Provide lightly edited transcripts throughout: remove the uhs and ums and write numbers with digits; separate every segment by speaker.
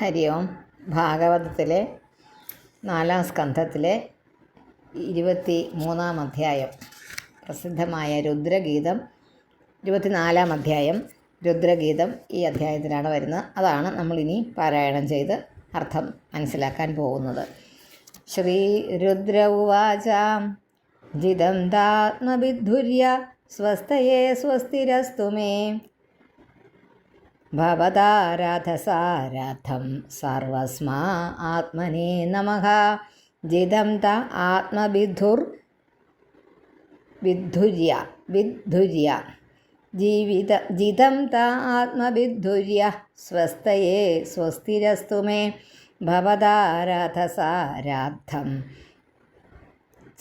Speaker 1: ഹരി ഓം. ഭാഗവതത്തിലെ 4-ാം സ്കന്ധത്തിലെ 23-ാം അധ്യായം, പ്രസിദ്ധമായ രുദ്രഗീതം. 24-ാം അധ്യായം രുദ്രഗീതം ഈ അധ്യായത്തിലാണ് വരുന്നത്. അതാണ് നമ്മളിനി പാരായണം ചെയ്ത് അർത്ഥം മനസ്സിലാക്കാൻ പോകുന്നത്. ശ്രീ രുദ്ര ഉവാച ജിതം താത്മവിദ്ധുര്യ സ്വസ്തയേ സ്വസ്തിരസ്തു മേ ഭവതാരാധസാരാധം സർവസ്മാ ആത്മനേ നമഃ. ജിതം ത വിദ്ധുര്യ ജിതം ത ആത്മവിദ്ധുര്യ സ്വസ്തയേ സ്വസ്തിരസ്തു മേ ഭവതാരാധസാരാധം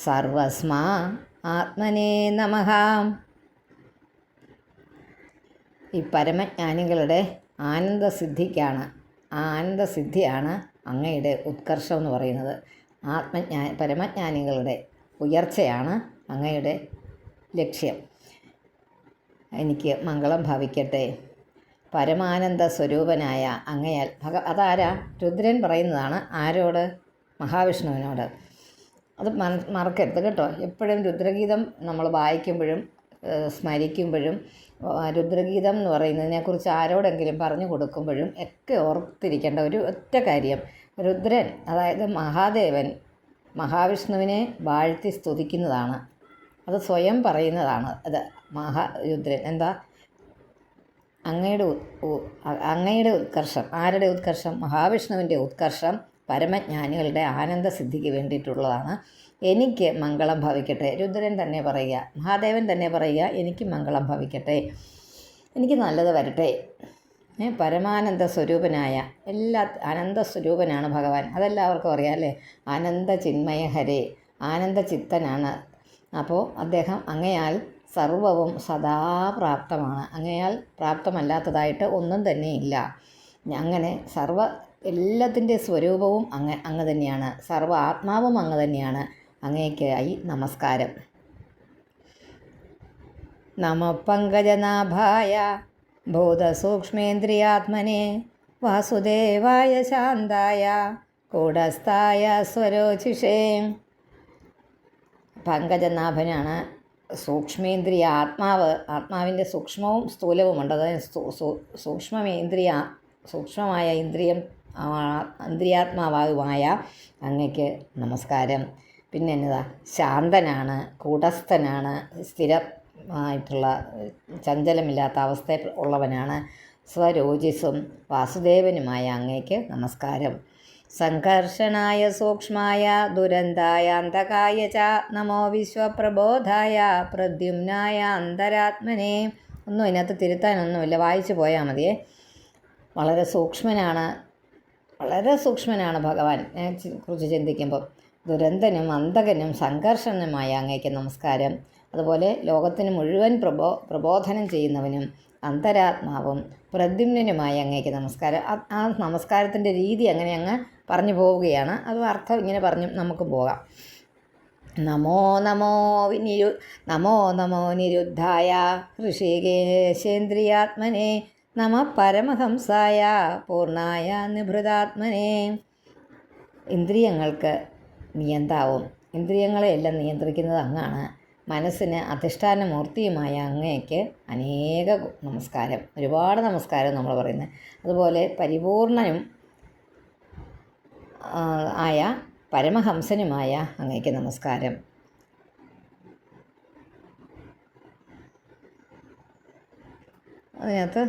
Speaker 1: സർവസ്മാ ആത്മനേ നമഃ. ഈ പരമജ്ഞാനികളുടെ ആനന്ദസിദ്ധിയാണ് അങ്ങയുടെ ഉത്കർഷം എന്ന് പറയുന്നത്. പരമജ്ഞാനികളുടെ ഉയർച്ചയാണ് അങ്ങയുടെ ലക്ഷ്യം. എനിക്ക് മംഗളം ഭവിക്കട്ടെ. പരമാനന്ദ സ്വരൂപനായ അങ്ങയാൽ അതാരാ? രുദ്രൻ പറയുന്നതാണ്. ആരോട്? മഹാവിഷ്ണുവിനോട്. അത് മറക്കരുത് കേട്ടോ. എപ്പോഴും രുദ്രഗീതം നമ്മൾ വായിക്കുമ്പോഴും സ്മരിക്കുമ്പോഴും രുദ്രഗീതം എന്ന് പറയുന്നതിനെക്കുറിച്ച് ആരോടെങ്കിലും പറഞ്ഞു കൊടുക്കുമ്പോഴും ഒക്കെ ഓർത്തിരിക്കേണ്ട ഒരു ഒറ്റ കാര്യം, രുദ്രൻ അതായത് മഹാദേവൻ മഹാവിഷ്ണുവിനെ വാഴ്ത്തി സ്തുതിക്കുന്നതാണ്. അത് സ്വയം പറയുന്നതാണ്. അത് രുദ്രൻ എന്താ? അങ്ങയുടെ ഉത്കർഷം. ആരുടെ ഉത്കർഷം? മഹാവിഷ്ണുവിൻ്റെ ഉത്കർഷം പരമജ്ഞാനികളുടെ ആനന്ദസിദ്ധിക്ക് വേണ്ടിയിട്ടുള്ളതാണ്. എനിക്ക് മംഗളം ഭവിക്കട്ടെ. രുദ്രൻ തന്നെ പറയുക, മഹാദേവൻ തന്നെ പറയുക, എനിക്ക് മംഗളം ഭവിക്കട്ടെ, എനിക്ക് നല്ലത് വരട്ടെ. പരമാനന്ദ സ്വരൂപനായ ആനന്ദ സ്വരൂപനാണ് ഭഗവാൻ. അതെല്ലാവർക്കും അറിയാം അല്ലേ? ആനന്ദ ചിന്മയ ഹരേ, ആനന്ദ ചിത്തനാണ്. അപ്പോൾ അദ്ദേഹം അങ്ങയാൽ സർവവും സദാ പ്രാപ്തമാണ്. അങ്ങയാൽ പ്രാപ്തമല്ലാത്തതായിട്ട് ഒന്നും തന്നെ ഇല്ല. അങ്ങനെ എല്ലാത്തിൻ്റെ സ്വരൂപവും അങ്ങ് തന്നെയാണ്. സർവ്വ ആത്മാവും അങ്ങ് തന്നെയാണ്. അങ്ങേക്കായി നമസ്കാരം. നമഃ പങ്കജനാഭായ ഭൂതസൂക്ഷ്മേന്ദ്രിയാത്മനെ വാസുദേവായ ശാന്തായ കൂടസ്ഥായ സ്വരോചിഷേ. പങ്കജനാഭനാണ് സൂക്ഷ്മേന്ദ്രിയ ആത്മാവിൻ്റെ സൂക്ഷ്മവും സ്ഥൂലവുമുണ്ട്. അതായത് സൂക്ഷ്മമായ ഇന്ദ്രിയാത്മാവുമായ അങ്ങയ്ക്ക് നമസ്കാരം. പിന്നെ എന്നതാ? ശാന്തനാണ്, കൂടസ്ഥനാണ്, സ്ഥിരമായിട്ടുള്ള ചഞ്ചലമില്ലാത്ത അവസ്ഥ ഉള്ളവനാണ്. സ്വരോചിസും വാസുദേവനുമായ അങ്ങയ്ക്ക് നമസ്കാരം. സംഘർഷണായ സൂക്ഷ്മായ ദുരന്തായ അന്ധകായ ച നമോ വിശ്വപ്രബോധായ പ്രദ്യുമ്നായ അന്തരാത്മനെ. ഒന്നും ഇതിനകത്ത് തിരുത്താനൊന്നുമില്ല, വായിച്ചു പോയാൽ മതിയേ. വളരെ സൂക്ഷ്മനാണ് ഭഗവാനെ കുറിച്ച് ചിന്തിക്കുമ്പോൾ. ദുരന്തനും അന്തകനും സംഘർഷനുമായ അങ്ങയ്ക്ക് നമസ്കാരം. അതുപോലെ ലോകത്തിന് മുഴുവൻ പ്രബോധനം ചെയ്യുന്നവനും അന്തരാത്മാവും പ്രദ്യുമ്നനുമായ അങ്ങയ്ക്ക് നമസ്കാരം. ആ നമസ്കാരത്തിൻ്റെ രീതി അങ്ങനെ അങ്ങ് പറഞ്ഞു പോവുകയാണ്. അത് അർത്ഥം ഇങ്ങനെ പറഞ്ഞു നമുക്ക് പോകാം. നമോ നമോ നിരുദ്ധായ ഋഷികേശേന്ദ്രിയാത്മനെ നമഃ പരമഹംസായ പൂർണ്ണായ നിഭൃതാത്മനെ. ഇന്ദ്രിയങ്ങൾക്ക് നിയന്താവും, ഇന്ദ്രിയങ്ങളെയെല്ലാം നിയന്ത്രിക്കുന്നത് അങ്ങാണ്. മനസ്സിന് അധിഷ്ഠാനമൂർത്തിയുമായ അങ്ങയ്ക്ക് അനേക നമസ്കാരം, ഒരുപാട് നമസ്കാരം നമ്മൾ പറയുന്നത്. അതുപോലെ പരിപൂർണനും ആയ പരമഹംസനുമായ അങ്ങയ്ക്ക് നമസ്കാരം. അതിനകത്ത്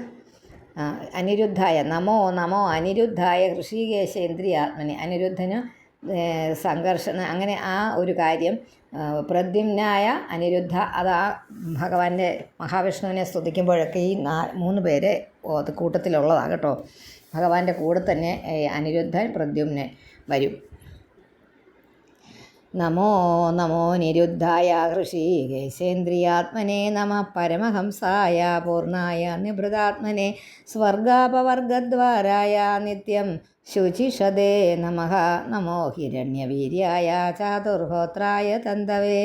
Speaker 1: അനിരുദ്ധായ നമോ അനിരുദ്ധായ ഋഷികേശേന്ദ്രിയാത്മനെ. അനിരുദ്ധന് സംഘർഷണ, അങ്ങനെ ആ ഒരു കാര്യം. പ്രദ്യുമ്നായ അനിരുദ്ധ, അത് ആ ഭഗവാന്റെ മഹാവിഷ്ണുവിനെ സ്തുതിക്കുമ്പോഴൊക്കെ ഈ 3 പേര് കൂട്ടത്തിലുള്ളതാണ് കേട്ടോ. ഭഗവാന്റെ കൂടെ തന്നെ അനിരുദ്ധൻ പ്രദ്യുമ്നൻ വരും. നമോ നിരുദ്ധായ ഋഷികേശേന്ദ്രിയാത്മനെ നമഃ പരമഹംസായ പൂർണ്ണായ നിഭൃതാത്മനെ സ്വർഗാപവർഗദ്വാരായ നിത്യം ശുചിഷതേ നമഃ. നമോ ഹിരണ്യവീര്യായ ചാതുർഹോത്രായ തന്തവേ.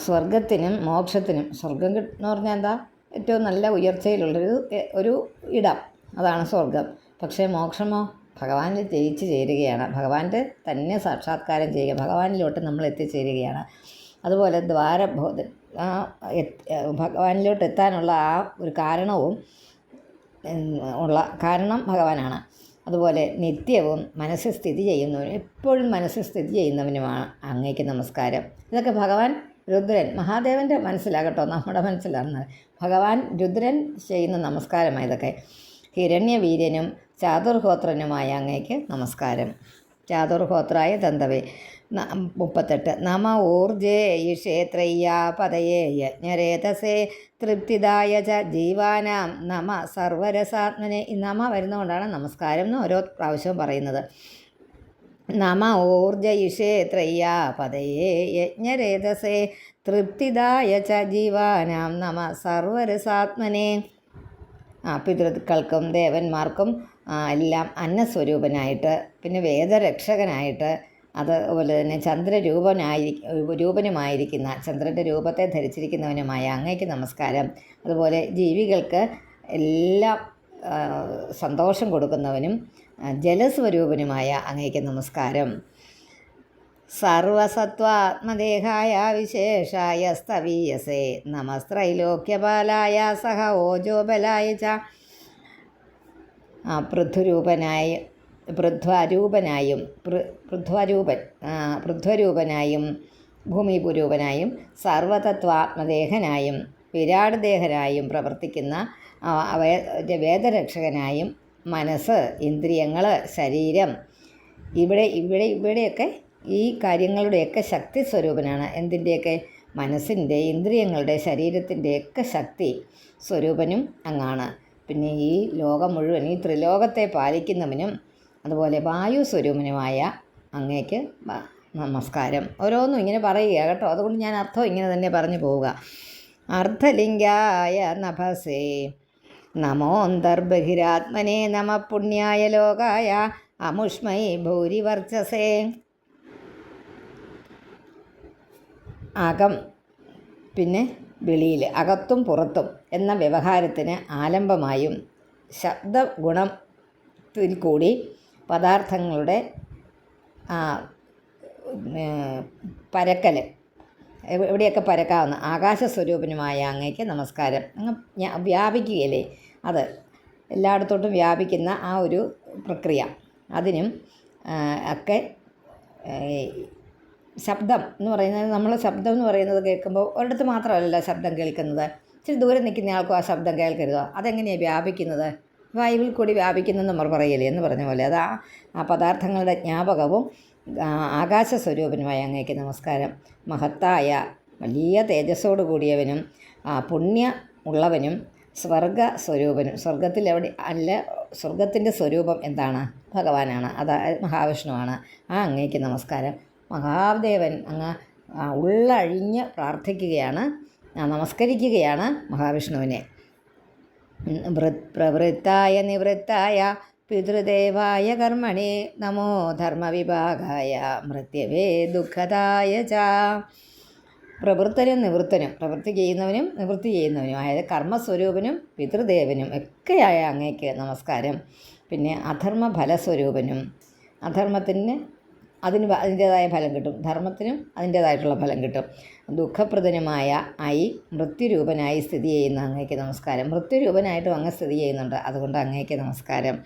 Speaker 1: സ്വർഗത്തിനും മോക്ഷത്തിനും, സ്വർഗം എന്ന് പറഞ്ഞാൽ എന്താ? ഏറ്റവും നല്ല ഉയർച്ചയിലുള്ളൊരു ഇടം. അതാണ് സ്വർഗം. പക്ഷേ മോക്ഷമോ ഭഗവാനിൽ ജയിച്ചു ചേരുകയാണ്, ഭഗവാന്റെ തന്നെ സാക്ഷാത്കാരം ചെയ്യുക, ഭഗവാനിലോട്ട് നമ്മൾ എത്തിച്ചേരുകയാണ്. അതുപോലെ ഭഗവാനിലോട്ട് എത്താനുള്ള ആ ഒരു കാരണവും ഉള്ള കാരണം ഭഗവാനാണ്. അതുപോലെ നിത്യവും മനസ്സിൽ സ്ഥിതി ചെയ്യുന്നവനും എപ്പോഴും മനസ്സിൽ സ്ഥിതി ചെയ്യുന്നവനുമാണ് അങ്ങേക്ക് നമസ്കാരം. ഇതൊക്കെ ഭഗവാൻ രുദ്രൻ മഹാദേവൻ്റെ മനസ്സിലാകട്ടോ, നമ്മുടെ മനസ്സിലാണ്. ഭഗവാൻ രുദ്രൻ ചെയ്യുന്ന നമസ്കാരമാണ് ഇതൊക്കെ. ഹിരണ്യവീര്യനും ചാതുർഹോത്രനുമായ അങ്ങേക്ക് നമസ്കാരം. ചാതുർഹോത്രായ തന്തവേ 38. നമ ഊർജേ ക്ഷേത്രയ്യ പതയേ യജ്ഞരേതസേ തൃപ്തിദായ ച ജീവാനാം നമ സർവരസാത്മനെ. ഈ നമ വരുന്നതുകൊണ്ടാണ് നമസ്കാരം എന്ന് ഓരോ പ്രാവശ്യവും പറയുന്നത്. നമ ഊർജ ക്ഷേത്രയ്യ പതയേ യജ്ഞരേതസേ തൃപ്തിദായ ച ജീവാനാം നമ സർവരസാത്മനെ. പിതൃക്കൾക്കും ദേവന്മാർക്കും എല്ലാം അന്നസ്വരൂപനായിട്ട്, പിന്നെ വേദരക്ഷകനായിട്ട്, അതുപോലെ തന്നെ രൂപനുമായിരിക്കുന്ന ചന്ദ്രൻ്റെ രൂപത്തെ ധരിച്ചിരിക്കുന്നവനുമായ അങ്ങയ്ക്ക് നമസ്കാരം. അതുപോലെ ജീവികൾക്ക് എല്ലാം സന്തോഷം കൊടുക്കുന്നവനും ജലസ്വരൂപനുമായ അങ്ങയ്ക്ക് നമസ്കാരം. സർവസത്വാത്മദേഹായ വിശേഷായ സ്തവീയസേ നമസ്ത്രൈലോക്യപാലായ സഹ ഓജോബലായ ച. പൃഥ്വരൂപനായും ഭൂമിപുരൂപനായും സർവതത്വാത്മദേഹനായും വിരാട് ദേഹനായും പ്രവർത്തിക്കുന്ന വേദരക്ഷകനായും മനസ്സ്, ഇന്ദ്രിയങ്ങൾ, ശരീരം, ഇവിടെയൊക്കെ ഈ കാര്യങ്ങളുടെയൊക്കെ ശക്തി സ്വരൂപനാണ്. എന്തിൻ്റെയൊക്കെ? മനസ്സിൻ്റെ, ഇന്ദ്രിയങ്ങളുടെ, ശരീരത്തിൻ്റെയൊക്കെ ശക്തി സ്വരൂപനും അങ്ങാണ്. പിന്നെ ഈ ലോകം മുഴുവൻ, ഈ ത്രിലോകത്തെ പാലിക്കുന്നവനും അതുപോലെ വായു സ്വരൂപനുമായ അങ്ങേക്ക് നമസ്കാരം. ഓരോന്നും ഇങ്ങനെ പറയുക കേട്ടോ, അതുകൊണ്ട് ഞാൻ അർത്ഥം ഇങ്ങനെ തന്നെ പറഞ്ഞു പോവുക. അർദ്ധലിംഗായ നഭസേ നമോന്തർബഹിരാത്മനെ നമ പുണ്യായ ലോകായ അമുഷ്മൈ ഭൂരിവർച്ചസേ. അകം പിന്നെ വെളിയിൽ, അകത്തും പുറത്തും എന്ന വ്യവഹാരത്തിന് ആലംബമായും ശബ്ദഗുണത്തിൽ കൂടി പദാർത്ഥങ്ങളുടെ പരക്കൽ, എവിടെയൊക്കെ പരക്കാവുന്ന ആകാശസ്വരൂപനുമായ അങ്ങേക്ക് നമസ്കാരം. അങ്ങ് വ്യാപിക്കുകയല്ലേ, അത് എല്ലായിടത്തോട്ടും വ്യാപിക്കുന്ന ആ ഒരു പ്രക്രിയ, അതിനും ഒക്കെ ശബ്ദം എന്ന് പറയുന്നത്, നമ്മൾ ശബ്ദം എന്ന് പറയുന്നത് കേൾക്കുമ്പോൾ ഒരിടത്ത് മാത്രമല്ല ശബ്ദം കേൾക്കുന്നത്, ഇച്ചിരി ദൂരെ നിൽക്കുന്ന ആൾക്കും ആ ശബ്ദം കേൾക്കരുതോ? അതെങ്ങനെയാണ് വ്യാപിക്കുന്നത്? വായുവിൽ കൂടി വ്യാപിക്കുന്നെന്ന് നമ്മൾ പറയല്ലേ എന്ന് പറഞ്ഞ പോലെ, അത് ആ പദാർത്ഥങ്ങളുടെ ജ്ഞാപകവും ആകാശസ്വരൂപനുമായ അങ്ങേക്ക് നമസ്കാരം. മഹത്തായ വലിയ തേജസ്സോട് കൂടിയവനും പുണ്യ ഉള്ളവനും സ്വർഗസ്വരൂപനും, സ്വർഗത്തിൻ്റെ സ്വരൂപം എന്താണ്? ഭഗവാനാണ്, അതായത് മഹാവിഷ്ണുവാണ്. ആ അങ്ങേക്ക് നമസ്കാരം. മഹാദേവൻ അങ്ങ് ഉള്ളഴിഞ്ഞ് പ്രാർത്ഥിക്കുകയാണ്, നമസ്കരിക്കുകയാണ് മഹാവിഷ്ണുവിനെ. പ്രവൃത്തായ നിവൃത്തായ പിതൃദേവായ കർമ്മണി നമോ ധർമ്മവിഭാഗായ മൃത്യവേ ദുഃഖദായ ച. പ്രവൃത്തനും നിവൃത്തനും, പ്രവൃത്തി ചെയ്യുന്നവനും നിവൃത്തി ചെയ്യുന്നവനും, അതായത് കർമ്മസ്വരൂപനും പിതൃദേവനും ഒക്കെയായ അങ്ങേക്ക് നമസ്കാരം. പിന്നെ അധർമ്മ ഫലസ്വരൂപനും, അധർമ്മത്തിന് അതിൻ്റേതായ ഫലം കിട്ടും, ധർമ്മത്തിനും അതിൻ്റേതായിട്ടുള്ള ഫലം കിട്ടും. ദുഃഖപ്രദനുമായ മൃത്യുരൂപനായി സ്ഥിതി ചെയ്യുന്ന അങ്ങേക്ക് നമസ്കാരം. മൃത്യുരൂപനായിട്ടും അങ്ങ് സ്ഥിതി ചെയ്യുന്നുണ്ട്, അതുകൊണ്ട് അങ്ങേക്ക് നമസ്കാരം.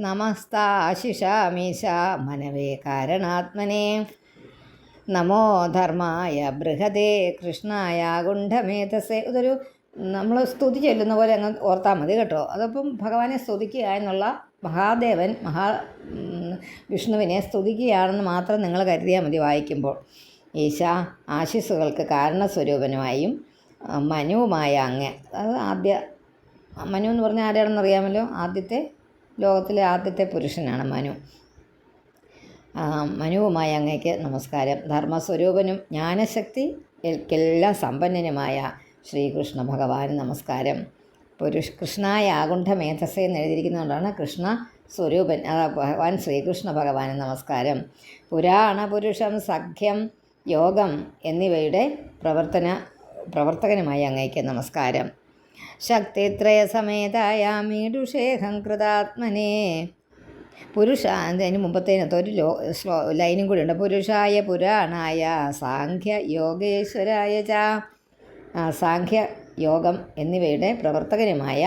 Speaker 1: നമസ്താശിഷാമീശ മനവേ കാരണാത്മനെ. നമോ ധർമായ ബൃഹദേ കൃഷ്ണായ ഗുണ്ഡമേധസേ. ഇതൊരു നമ്മൾ സ്തുതി ചൊല്ലുന്ന പോലെ അങ്ങ് ഓർത്താൽ മതി കേട്ടോ. അതപ്പം ഭഗവാനെ സ്തുതിക്കുക എന്നുള്ള, മഹാദേവൻ വിഷ്ണുവിനെ സ്തുതിക്കുകയാണെന്ന് മാത്രം നിങ്ങൾ കരുതിയാൽ മതി വായിക്കുമ്പോൾ. ഈശ ആശിസ്സുകൾക്ക് കാരണസ്വരൂപനുമായും മനുവുമായ അങ്ങ്, അത് മനു എന്ന് പറഞ്ഞാൽ ആരാണെന്ന് അറിയാമല്ലോ? ലോകത്തിലെ ആദ്യത്തെ പുരുഷനാണ് മനു. മനുവുമായ അങ്ങേക്ക് നമസ്കാരം. ധർമ്മസ്വരൂപനും ജ്ഞാനശക്തിക്കെല്ലാം സമ്പന്നനുമായ ശ്രീകൃഷ്ണ ഭഗവാന് നമസ്കാരം. കൃഷ്ണായ ആകുണ്ഠ മേധസ്സ എന്ന് എഴുതിയിരിക്കുന്നതുകൊണ്ടാണ് കൃഷ്ണ സ്വരൂപൻ, ഭഗവാൻ ശ്രീകൃഷ്ണ ഭഗവാന് നമസ്കാരം. പുരാണ പുരുഷം സഖ്യം യോഗം എന്നിവയുടെ പ്രവർത്തകനുമായ അങ്ങയ്ക്ക് നമസ്കാരം. ശക്തിത്രയ സമേതായ മീഡുഷേഹം കൃതാത്മനേ പുരുഷ, അതിന് മുമ്പത്തേനകത്ത് ഒരു ലൈനും കൂടി ഉണ്ട്. പുരുഷായ പുരാണായ സാഖ്യ യോഗേശ്വരായ ച, സാഖ്യ യോഗം എന്നിവയുടെ പ്രവർത്തകനുമായ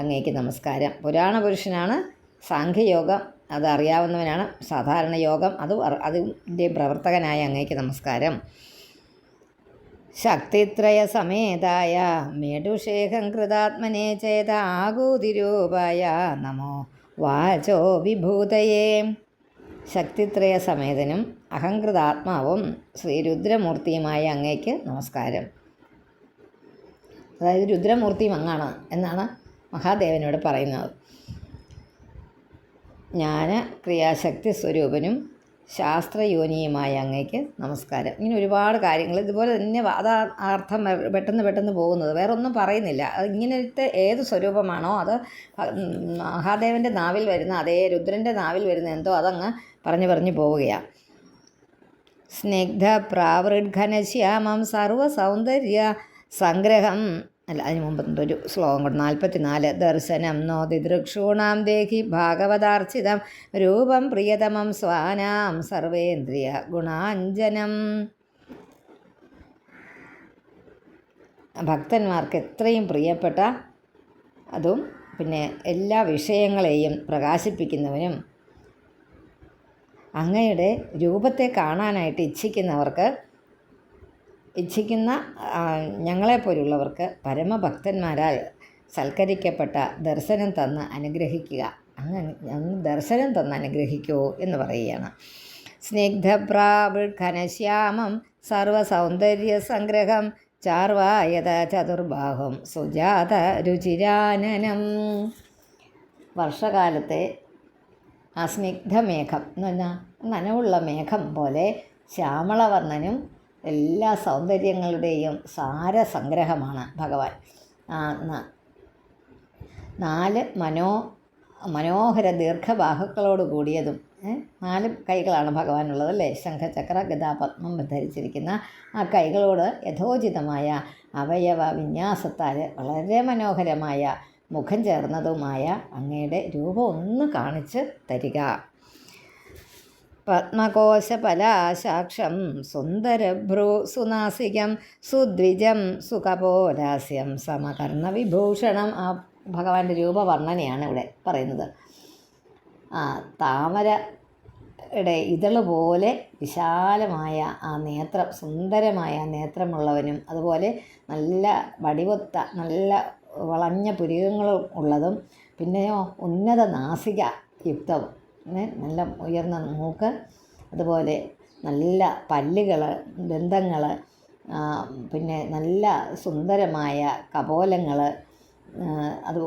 Speaker 1: അങ്ങേക്ക് നമസ്കാരം. പുരാണ പുരുഷനാണ് സാഖ്യയോഗം, അത് അറിയാവുന്നവനാണ്. സാധാരണ യോഗം അതിൻ്റെ പ്രവർത്തകനായ അങ്ങേക്ക് നമസ്കാരം. ശക്തിത്രയ സമേതായ മേടുഷേഖം കൃതാത്മനേ ചേത ആകൂതിരൂപായ നമോ വാചോ വിഭൂതയേ. ശക്തിത്രയ സമേതനും അഹങ്കൃതാത്മാവും ശ്രീരുദ്രമൂർത്തിയുമായ അങ്ങേക്ക് നമസ്കാരം. അതായത് രുദ്രമൂർത്തി അങ്ങാണ് എന്നാണ് മഹാദേവനോട് പറയുന്നത്. ജ്ഞാന ക്രിയാശക്തി സ്വരൂപനും ശാസ്ത്രയോനിയുമായ അങ്ങേക്ക് നമസ്കാരം. ഇങ്ങനെ ഒരുപാട് കാര്യങ്ങൾ ഇതുപോലെ തന്നെ അതാ അർത്ഥം പെട്ടെന്ന് പോകുന്നത്, വേറെ ഒന്നും പറയുന്നില്ല. അത് ഇങ്ങനത്തെ ഏത് സ്വരൂപമാണോ അത് മഹാദേവൻ്റെ നാവിൽ വരുന്ന അതേ രുദ്രൻ്റെ നാവിൽ വരുന്ന എന്തോ അതങ്ങ് പറഞ്ഞു പോവുകയാണ്. സ്നിഗ്ധ പ്രാവൃഡ്ഘനശ്യാമം സർവസൗന്ദര്യ സംഗ്രഹം. അതിന് മുമ്പ് ഒരു ശ്ലോകം കൊണ്ട് 44. ദർശനം നോ ദിദൃക്ഷൂണാം ദേഹി ഭാഗവതാർച്ചിതം രൂപം പ്രിയതമം സ്വാനാം സർവേന്ദ്രിയ ഗുണാഞ്ജനം. ഭക്തന്മാർക്ക് എത്രയും പ്രിയപ്പെട്ട അതും പിന്നെ എല്ലാ വിഷയങ്ങളെയും പ്രകാശിപ്പിക്കുന്നവനും അങ്ങയുടെ രൂപത്തെ കാണാനായിട്ട് ഇച്ഛിക്കുന്ന ഞങ്ങളെപ്പോലുള്ളവർക്ക് പരമഭക്തന്മാരാൽ സൽക്കരിക്കപ്പെട്ട ദർശനം തന്ന് അനുഗ്രഹിക്കുക. അങ്ങ് ദർശനം തന്ന് അനുഗ്രഹിക്കുമോ എന്ന് പറയുകയാണ്. സ്നിഗ്ധപ്രാവൃഘനശ്യാമം സർവസൗന്ദര്യ സംഗ്രഹം ചാർവായത ചതുർബാഹും സുജാത രുചിരാനനം. വർഷകാലത്തെ ആ സ്നിഗ്ധമേഘം എന്ന് പറഞ്ഞാൽ നനവുള്ള മേഘം പോലെ ശ്യാമളവർണ്ണനും എല്ലാ സൗന്ദര്യങ്ങളുടെയും സാരസംഗ്രഹമാണ് ഭഗവാൻ. 4 മനോഹര ദീർഘബാഹുക്കളോട് കൂടിയതും 4 കൈകളാണ് ഭഗവാനുള്ളത് അല്ലേ. ശംഖചക്ര ഗദാപത്മം ധരിച്ചിരിക്കുന്ന ആ കൈകളോട് യഥോചിതമായ അവയവ വിന്യാസത്താൽ വളരെ മനോഹരമായ മുഖം ചേർന്നതുമായ അങ്ങയുടെ രൂപം ഒന്ന് കാണിച്ച് തരിക. പത്മകോശപലാശാക്ഷം സുന്ദരഭ്രൂ സുനാസികം സുദ്വിജം സുഖപോലാസ്യം സമകർണവിഭൂഷണം. ആ ഭഗവാന്റെ രൂപവർണ്ണനയാണ് ഇവിടെ പറയുന്നത്. താമരയുടെ ഇതള് പോലെ വിശാലമായ ആ നേത്രം, സുന്ദരമായ നേത്രമുള്ളവനും അതുപോലെ നല്ല വടിവൊത്ത നല്ല വളഞ്ഞ പുരികങ്ങളും ഉള്ളതും പിന്നെയോ ഉന്നത നാസിക യുക്തവും നല്ല ഉയർന്ന മൂക്ക്, അതുപോലെ നല്ല പല്ലുകൾ, ദന്തങ്ങൾ, പിന്നെ നല്ല സുന്ദരമായ കപോലങ്ങൾ, അത്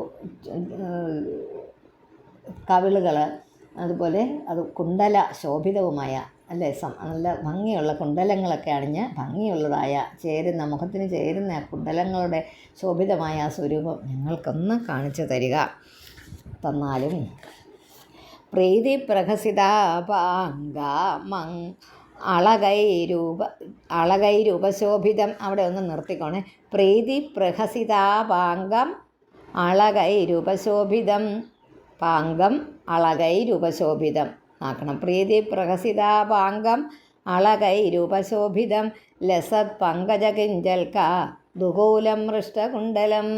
Speaker 1: കവിളുകൾ, അതുപോലെ അത് കുണ്ടല ശോഭിതവുമായ അല്ലേ നല്ല ഭംഗിയുള്ള കുണ്ടലങ്ങളൊക്കെ അണിഞ്ഞ് ഭംഗിയുള്ളതായ മുഖത്തിന് ചേരുന്ന കുണ്ടലങ്ങളുടെ ശോഭിതമായ ആ സ്വരൂപം ഞങ്ങൾക്കൊന്ന് കാണിച്ചു തന്നാലും. പ്രീതി പ്രഹസിതാപാംഗമങ് അളകൈരൂപശോഭിതം. അവിടെ ഒന്ന് നിർത്തിക്കോണേ. പ്രീതി പ്രഹസിതാപാംഗം അളകൈരൂപശോഭിതം. പാംഗം അളകൈരൂപശോഭിതം ആക്കണം. പ്രീതി പ്രഹസിതാപാംഗം അളകൈരൂപശോഭിതം ലസത് പങ്കജകിഞ്ചൽക്ക ദുകൂലം മൃഷ്ടകുണ്ടലം.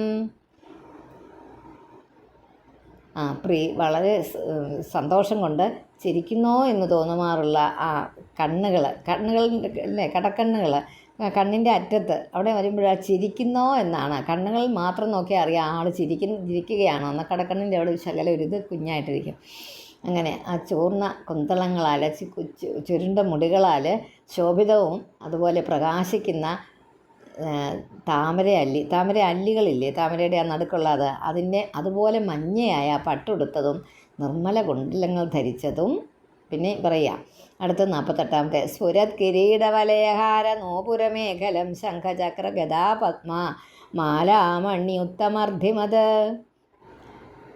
Speaker 1: വളരെ സന്തോഷം കൊണ്ട് ചിരിക്കുന്നോ എന്ന് തോന്നുമാറുള്ള ആ കണ്ണുകളിൻ്റെ കടക്കണ്ണുകൾ, കണ്ണിൻ്റെ അറ്റത്ത് അവിടെ വരുമ്പോഴാ ചിരിക്കുന്നോ എന്നാണ്. കണ്ണുകളിൽ മാത്രം നോക്കിയാൽ അറിയാം ആൾ ചിരിക്കുകയാണോ എന്ന്. കടക്കണ്ണിൻ്റെ അവിടെ ശകലം ഒരു കുഞ്ഞായിട്ടിരിക്കും. അങ്ങനെ ആ ചൂർണ്ണ കുന്തളങ്ങളാൽ ചുരുണ്ട മുടികളാൽ ശോഭിതവും അതുപോലെ പ്രകാശിക്കുന്ന താമര അല്ലികളില്ലേ, താമരയുടെ ആ നടുക്കുള്ളത്, അതിൻ്റെ അതുപോലെ മഞ്ഞയായ പട്ടുടുത്തതും നിർമ്മല കുണ്ടലങ്ങൾ ധരിച്ചതും. പിന്നെ പറയാം അടുത്ത 48. സ്ഫുരത് കിരീടവലയഹാര നോപുരമേഖലം ശംഖചക്ര ഗദാപത്മ മാലാമണി ഉത്തമർദ്ധിമത്.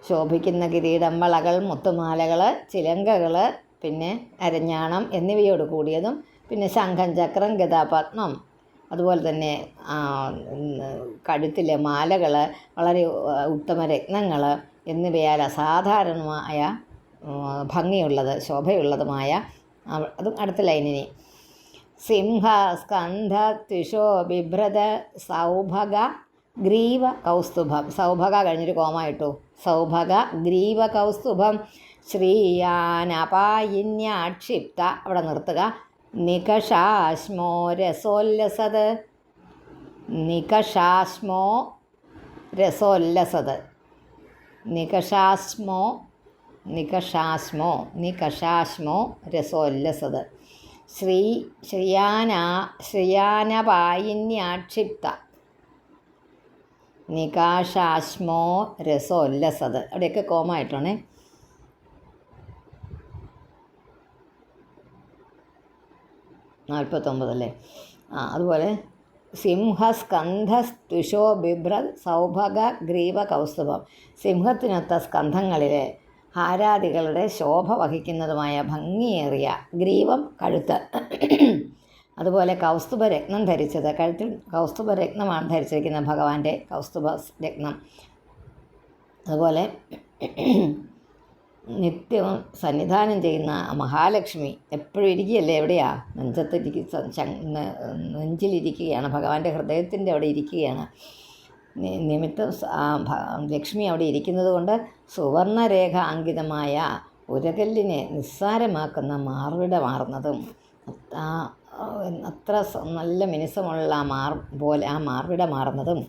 Speaker 1: ശോഭിക്കുന്ന കിരീടം, വളകൾ, മുത്തുമാലകൾ, ചിലങ്കകൾ, പിന്നെ അരഞ്ഞാണം എന്നിവയോട് കൂടിയതും, പിന്നെ ശംഖം, ചക്രം, ഗദാപത്മം, അതുപോലെ തന്നെ കഴുത്തിലെ മാലകൾ, വളരെ ഉത്തമ രത്നങ്ങൾ എന്നിവയാൽ അസാധാരണമായ ഭംഗിയുള്ളത്, ശോഭയുള്ളതുമായ അതും അടുത്ത ലൈനിന് സിംഹ സ്കന്ധ ത്വിഷോ ബിഭ്രത സൗഭഗ ഗ്രീവ കൗസ്തുഭം. സൗഭഗ കഴിഞ്ഞൊരു കോമ ഇട്ടു. സൗഭഗ ഗ്രീവ കൗസ്തുഭം ശ്രീയാനപായിന്യാക്ഷിപ്ത, അവിടെ നിർത്തുക. നികഷാശ്മോ രസോല്ലസത്. നികഷാശ്മോ രസോല്ലസത്. നികഷാശ്മോ നികഷാശ്മോ നികഷാശ്മോ രസോല്ലസത്. ശ്രീയാനപായിന്യാക്ഷിപ്ത നികാശാശ്മോ രസോല്ലസത്. അവിടെയൊക്കെ കോമ ആയിട്ടാണ്. 49 അല്ലേ. അതുപോലെ സിംഹസ്കന്ധസ്തുഷോ ബിഭ്രത് സൗഭഗ ഗ്രീവ കൗസ്തുഭം. സിംഹത്തിനൊത്ത സ്കന്ധങ്ങളിലെ ഹാരാദികളുടെ ശോഭ വഹിക്കുന്നതുമായ ഭംഗിയേറിയ ഗ്രീവം, കഴുത്ത്. അതുപോലെ കൗസ്തുഭരത്നം ധരിച്ചത്, കഴുത്തിൽ കൗസ്തുഭരത്നമാണ് ധരിച്ചിരിക്കുന്നത് ഭഗവാന്റെ കൗസ്തുഭ രത്നം. അതുപോലെ നിത്യവും സന്നിധാനം ചെയ്യുന്ന മഹാലക്ഷ്മി എപ്പോഴും ഇരിക്കുകയല്ലേ, എവിടെയാ? നെഞ്ചിലിരിക്കുകയാണ്, ഭഗവാന്റെ ഹൃദയത്തിൻ്റെ അവിടെ ഇരിക്കുകയാണ്. നിമിത്തം ലക്ഷ്മി അവിടെ ഇരിക്കുന്നത് കൊണ്ട് സുവർണരേഖ അങ്കിതമായ ഉരകല്ലിനെ നിസ്സാരമാക്കുന്ന മാർവിടമാർന്നതും, അത്ര നല്ല മിനുസമുള്ള ആ മാർവിടമാർന്നതും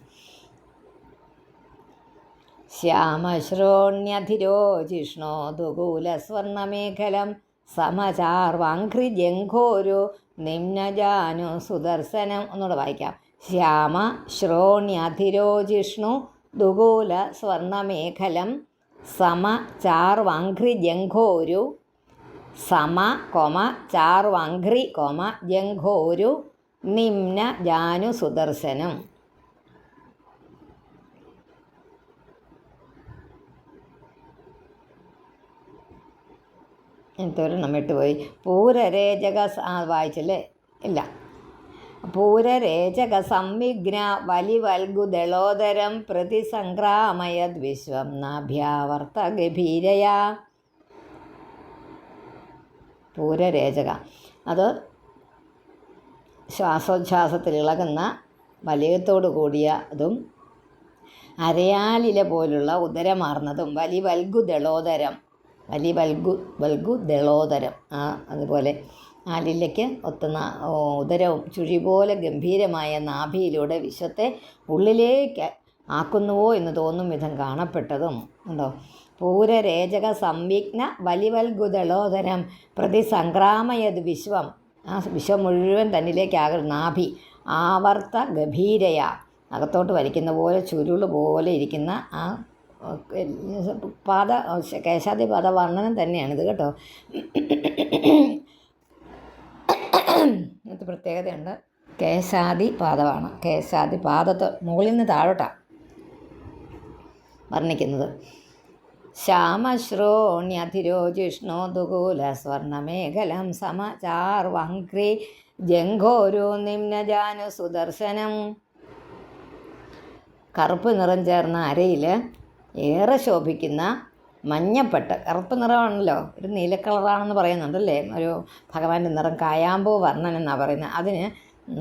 Speaker 1: ശ്യാമശ്രോണ്യധിരോജിഷ്ണോ ദുകൂലസ്വർണമേഖലം സമചാർവാഘ്രിജംഘോരു നിമ്നജാനു സുദർശനം. ഒന്നുകൂടെ വായിക്കാം. ശ്യാമ ശ്രോണ്യധിരോജിഷ്ണു ദുകൂല സ്വർണമേഖലം സമചാർവാഘ്രിജംഘോരു സമ കോമ ചാർവാഘ്രി കോമ ജംഘോരു നിമ്ന ജാനു സുദർശനം. ഒരെണ്ണം വിട്ടുപോയി. പൂരരേചക വായിച്ചല്ലേ? ഇല്ല. പൂരരേചക സംവിഘ്ന വലിവൽഗുദളോദരം പ്രതിസംക്രാമയത് വിശ്വം നാഭ്യാവർത്ത ഗഭീരയാ. പൂരരേചക അത് ശ്വാസോച്ഛ്വാസത്തിൽ ഇളകുന്ന വലയത്തോടു കൂടിയ അതും അരയാലില പോലുള്ള ഉദരമാർന്നതും വലിവൽഗുദളോദരം ദളോദരം അതുപോലെ ആലിലയ്ക്ക് ഒത്തുന്ന ഉദരവും ചുഴി പോലെ ഗംഭീരമായ നാഭിയിലൂടെ വിശ്വത്തെ ഉള്ളിലേക്ക് ആക്കുന്നുവോ എന്ന് തോന്നും വിധം കാണപ്പെട്ടതും ഉണ്ടോ. പൂരരേചക സംവിഘ്ന വലിവൽഗുദളോദരം പ്രതിസംക്രാമയത് വിശ്വം. ആ വിശ്വം മുഴുവൻ തന്നിലേക്കാകും. നാഭി ആവർത്ത ഗഭീരയ, അകത്തോട്ട് വലിക്കുന്ന പോലെ ചുരുള് പോലെ ഇരിക്കുന്ന ആ പാദ കേശാദി പാദ വർണ്ണനം തന്നെയാണിത് കേട്ടോ. ഇന്നത്തെ പ്രത്യേകതയുണ്ട്. കേശാദി പാദമാണ്. കേശാദി പാദത്ത് മുകളിൽ നിന്ന് താഴോട്ടാണ് വർണ്ണിക്കുന്നത്. ശ്യാമശ്രോണ്യധിരോജിഷ്ണോ ദുകൂല സ്വർണമേഖലം സമചാർവാഘ്രി ജംഘോരോ നിമ്നജാനു സുദർശനം. കറുപ്പ് നിറം ചേർന്ന അരയിൽ ഏറെ ശോഭിക്കുന്ന മഞ്ഞപ്പട്ട്. കറുപ്പ് നിറമാണല്ലോ, ഒരു നീല കളറാണെന്ന് പറയുന്നുണ്ടല്ലേ. ഒരു ഭഗവാന്റെ നിറം കായാമ്പൂ വർണ്ണൻ എന്നാണ് പറയുന്നത്. അതിന്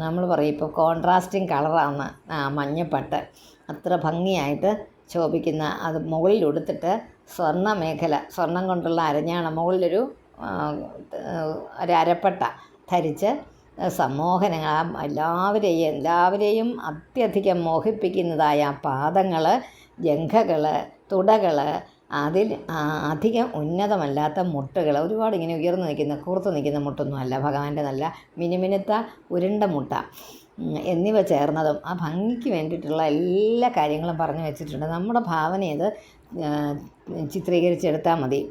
Speaker 1: നമ്മൾ പറയും ഇപ്പോൾ കോൺട്രാസ്റ്റിങ് കളറാണ് മഞ്ഞപ്പട്ട്. അത്ര ഭംഗിയായിട്ട് ശോഭിക്കുന്ന അത് മുകളിൽ ഉടുത്തിട്ട് സ്വർണ്ണ മേഖല, സ്വർണം കൊണ്ടുള്ള അരഞ്ഞാണ്, മുകളിലൊരു അരപ്പട്ട ധരിച്ച് സമ്മോഹനങ്ങൾ എല്ലാവരെയും അത്യധികം മോഹിപ്പിക്കുന്നതായ പാദങ്ങൾ, ജംഘകൾ, തുടകൾ, അതിൽ അധികം ഉന്നതമല്ലാത്ത മുട്ടുകൾ, ഒരുപാട് ഇങ്ങനെ ഉയർന്നു നിൽക്കുന്ന കൂർത്തു നിൽക്കുന്ന മുട്ടൊന്നും അല്ല, ഭഗവാന്റെ നല്ല മിനുമിനുത്ത ഉരുണ്ട മുട്ട എന്നിവ ചേർന്നതും ആ ഭംഗിക്ക് വേണ്ടിയിട്ടുള്ള എല്ലാ കാര്യങ്ങളും പറഞ്ഞു വെച്ചിട്ടുണ്ട്. നമ്മുടെ ഭാവന ഇത് ചിത്രീകരിച്ചെടുത്താൽ മതി.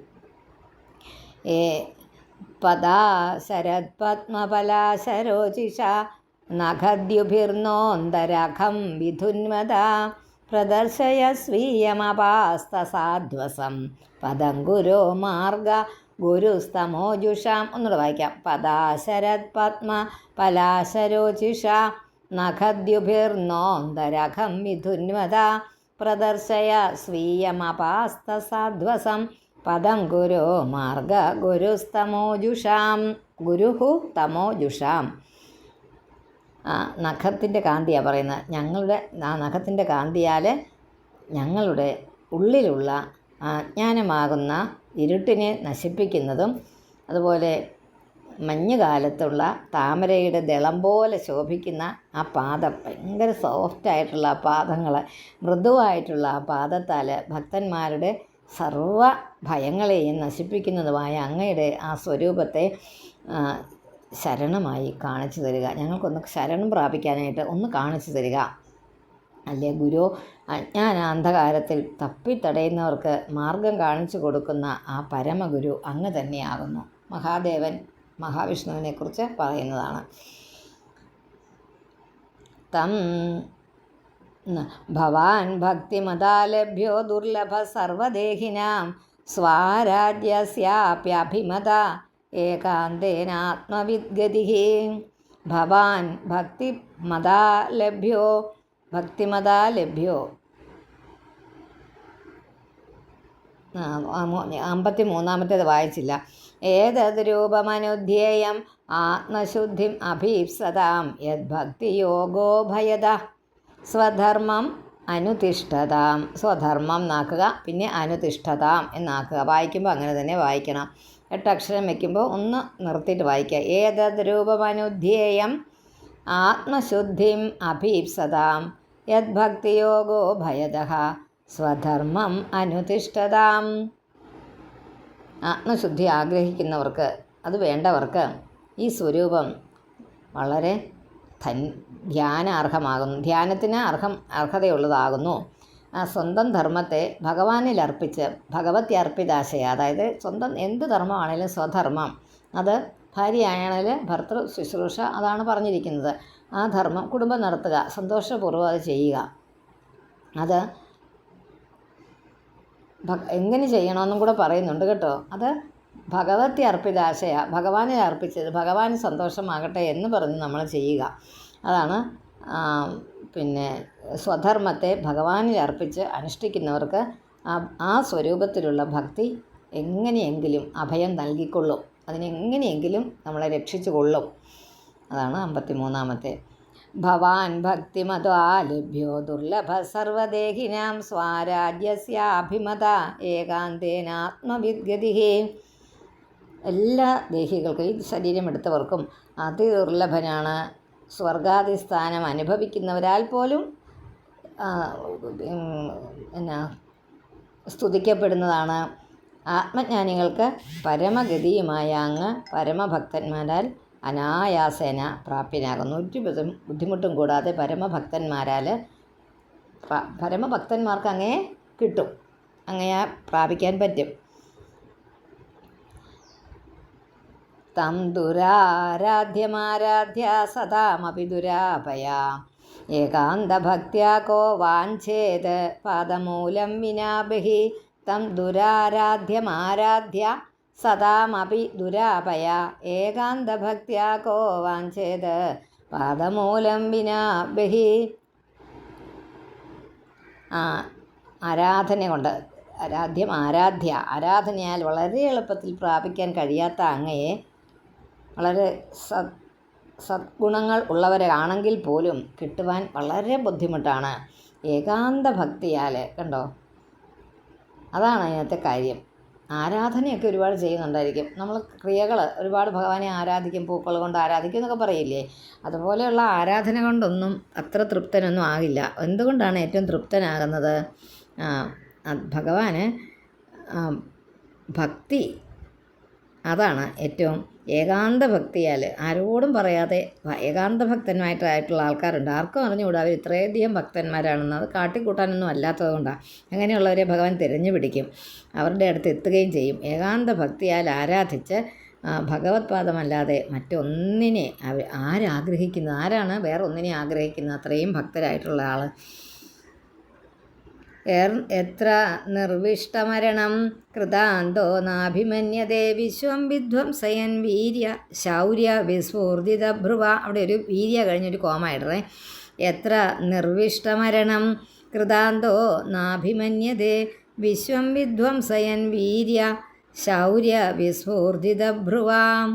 Speaker 1: പദാ ശരത് പത്മപലാശരോചിഷ നഖദ്യുഭിർനോന്തരഖം വിധുന്മത പ്രദർശയ സ്വീയമപാസ്തസാധ്വസം പദം ഗുരോ മാർഗ ഗുരുസ്തമോജുഷാം. ഒന്നുകൂടെ വായിക്കാം. പദാ ശരത് പത്മ പലാശരോചിഷ നഖദ്യുഭിർനോന്തരഖം വിധുന്വത പ്രദർശയ സ്വീയമപാസ്തസാധ്വസം പദം ഗുരു മാർഗ ഗുരുസ്തമോജുഷാം ഗുരുഹു തമോജുഷാം. നഖത്തിൻ്റെ കാന്തിയാണ് പറയുന്നത്. ഞങ്ങളുടെ ആ നഖത്തിൻ്റെ കാന്തിയാൽ ഞങ്ങളുടെ ഉള്ളിലുള്ള അജ്ഞാനമാകുന്ന ഇരുട്ടിനെ നശിപ്പിക്കുന്നതും, അതുപോലെ മഞ്ഞുകാലത്തുള്ള താമരയുടെ ദളം പോലെ ശോഭിക്കുന്ന ആ പാദം, ഭയങ്കര സോഫ്റ്റായിട്ടുള്ള ആ പാദങ്ങൾ, മൃദുവായിട്ടുള്ള ആ പാദത്താൽ ഭക്തന്മാരുടെ സർവ ഭയങ്ങളെയും നശിപ്പിക്കുന്നതുമായ അങ്ങയുടെ ആ സ്വരൂപത്തെ ശരണമായി കാണിച്ചു തരിക. ഞങ്ങൾക്കൊന്ന് ശരണം പ്രാപിക്കാനായിട്ട് ഒന്ന് കാണിച്ചു തരിക. അല്ലേ ഗുരു അജ്ഞാനാന്ധകാരത്തിൽ തപ്പിത്തടയുന്നവർക്ക് മാർഗം കാണിച്ചു കൊടുക്കുന്ന ആ പരമഗുരു അങ്ങ് തന്നെയാകുന്നു. മഹാദേവൻ മഹാവിഷ്ണുവിനെക്കുറിച്ച് പറയുന്നതാണ്. തം ഭവാൻ ഭക്തിമതാലഭ്യോ ദുർലഭ സർവദേഹിനാം സ്വാരാജ്യസ്യാപ്യഭിമത ഏകാന്തേനാത്മവിദ്ഗതിഃ. ഭവാൻ ഭക്തിമതാലഭ്യോ 53 വായിച്ചില്ല. ഏതത് രൂപമനുധ്യേയം ആത്മശുദ്ധിം അഭീപ്സതാം യദ്ഭക്തിയോഗോ ഭയത സ്വധർമ്മം അനുതിഷ്ഠതാം. സ്വധർമ്മം എന്നാക്കുക, പിന്നെ അനുതിഷ്ഠതാം എന്നാക്കുക. വായിക്കുമ്പോൾ അങ്ങനെ തന്നെ വായിക്കണം. 8 അക്ഷരം വയ്ക്കുമ്പോൾ ഒന്ന് നിർത്തിയിട്ട് വായിക്കുക. ഏതത് രൂപമനുധ്യേയം ആത്മശുദ്ധിം അഭീപ്സതാം യദ്ഭക്തിയോഗോ ഭയതഃ സ്വധർമ്മം അനുതിഷ്ഠതാം. ആത്മശുദ്ധി ആഗ്രഹിക്കുന്നവർക്ക്, അത് ഈ സ്വരൂപം വളരെ ധ്യാനാർഹമാകുന്നു, ധ്യാനത്തിന് അർഹതയുള്ളതാകുന്നു. ആ സ്വന്തം ധർമ്മത്തെ ഭഗവാനിൽ അർപ്പിച്ച് ഭഗവത്യർപ്പിതാശയ, അതായത് സ്വന്തം എന്ത് ധർമ്മമാണെങ്കിലും സ്വധർമ്മം, അത് ഭാര്യയാണെങ്കിൽ ഭർത്തൃ ശുശ്രൂഷ, അതാണ് പറഞ്ഞിരിക്കുന്നത്. ആ ധർമ്മം കുടുംബം നടത്തുക, സന്തോഷപൂർവ്വം അത് ചെയ്യുക. അത് എങ്ങനെ ചെയ്യണമെന്നും കൂടെ പറയുന്നുണ്ട് കേട്ടോ. അത് ഭഗവത്യർപ്പിതാശയ, ഭഗവാനെ അർപ്പിച്ചത് ഭഗവാന് സന്തോഷമാകട്ടെ എന്ന് പറഞ്ഞ് നമ്മൾ ചെയ്യുക. അതാണ് പിന്നെ സ്വധർമ്മത്തെ ഭഗവാനിൽ അർപ്പിച്ച് അനുഷ്ഠിക്കുന്നവർക്ക് ആ സ്വരൂപത്തിലുള്ള ഭക്തി എങ്ങനെയെങ്കിലും അഭയം നൽകിക്കൊള്ളും, അതിനെങ്ങനെയെങ്കിലും നമ്മളെ രക്ഷിച്ചു കൊള്ളും. അതാണ് 53. ഭവാൻ ഭക്തിമതാലഭ്യോ ദുർലഭ സർവദേഹിനാം സ്വാരാജ്യസ്യാഭിമത ഏകാന്തേനാത്മവിദ്ഗതിഃ. എല്ലാ ദേഹികൾക്കും, ഈ ശരീരം എടുത്തവർക്കും അതിദുർലഭനാണ്. സ്വർഗാധിസ്ഥാനം അനുഭവിക്കുന്നവരാൽ പോലും സ്തുതിക്കപ്പെടുന്നതാണ്. ആത്മജ്ഞാനികൾക്ക് പരമഗതിയുമായ അങ്ങ് പരമഭക്തന്മാരാൽ അനായാസേന പ്രാപ്യനാകുന്നു. ഒരു ബുദ്ധിമുട്ടും കൂടാതെ പരമഭക്തന്മാർക്ക് അങ്ങയെ കിട്ടും, അങ്ങയെ പ്രാപിക്കാൻ പറ്റും. തം ദുരാരാധ്യമാരാധ്യ സദാമപി ദുരാപയ ഏകാന്തഭക്ത്യാ കോ വാഞ്ചേത് പാദമൂലം വിനാബഹി. തം ദുരാരാധ്യമാരാധ്യ സദാമപി ദുരാപയ ഏകാന്തഭക്ത്യാ കോ വാഞ്ചേത് പാദമൂലം വിനാബഹി. ആരാധന കൊണ്ട്, ആരാധനയാൽ വളരെ എളുപ്പത്തിൽ പ്രാപിക്കാൻ കഴിയാത്ത അങ്ങയെ വളരെ സദ്ഗുണങ്ങൾ ഉള്ളവരാണെങ്കിൽ പോലും കിട്ടുവാൻ വളരെ ബുദ്ധിമുട്ടാണ്. ഏകാന്ത ഭക്തിയാൽ, കണ്ടോ, അതാണ് അതിനകത്തെ കാര്യം. ആരാധനയൊക്കെ ഒരുപാട് ചെയ്യുന്നുണ്ടായിരിക്കും നമ്മൾ, ക്രിയകൾ ഒരുപാട് ഭഗവാനെ ആരാധിക്കും, പൂക്കൾ കൊണ്ട് ആരാധിക്കും എന്നൊക്കെ പറയില്ലേ, അതുപോലെയുള്ള ആരാധന കൊണ്ടൊന്നും അത്ര തൃപ്തനൊന്നും ആകില്ല. എന്തുകൊണ്ടാണ് ഏറ്റവും തൃപ്തനാകുന്നത്? ഭഗവാന് ഭക്തി, അതാണ് ഏറ്റവും. ഏകാന്ത ഭക്തിയാൽ ആരോടും പറയാതെ ഏകാന്ത ഭക്തന്മാരായിട്ടുള്ള ആൾക്കാരുണ്ട്. ആർക്കും അറിഞ്ഞുകൂടാ അവർ ഇത്രയധികം ഭക്തന്മാരാണെന്ന്. അത് കാട്ടിക്കൂട്ടാനൊന്നും അല്ലാത്തത് കൊണ്ടാണ്. അങ്ങനെയുള്ളവരെ ഭഗവാൻ തിരഞ്ഞു പിടിക്കും, അവരുടെ അടുത്ത് എത്തുകയും ചെയ്യും. ഏകാന്ത ഭക്തിയാൽ ആരാധിച്ച് ഭഗവത് പാദമല്ലാതെ മറ്റൊന്നിനെ ആരാഗ്രഹിക്കുന്നത്? ആരാണ് വേറെ ഒന്നിനെ ആഗ്രഹിക്കുന്നത്? അത്രയും ഭക്തരായിട്ടുള്ള ആൾ. എത്ര നിർവിഷ്ടമരണം കൃതാന്തോ നാഭിമന്യതേ വിശ്വം വിധ്വംസയൻ വീര്യ ശൗര്യ വിസ്ഫൂർദിത ഭ്രുവ. അവിടെ ഒരു വീര്യ കഴിഞ്ഞൊരു കോമ ഇടറേ. എത്ര നിർവിഷ്ടമരണം കൃതാന്തോ നാഭിമന്യതേ വിശ്വം വിധ്വംസയൻ വീര്യ ശൗര്യ വിസ്ഫൂർദിത ഭ്രുവാം.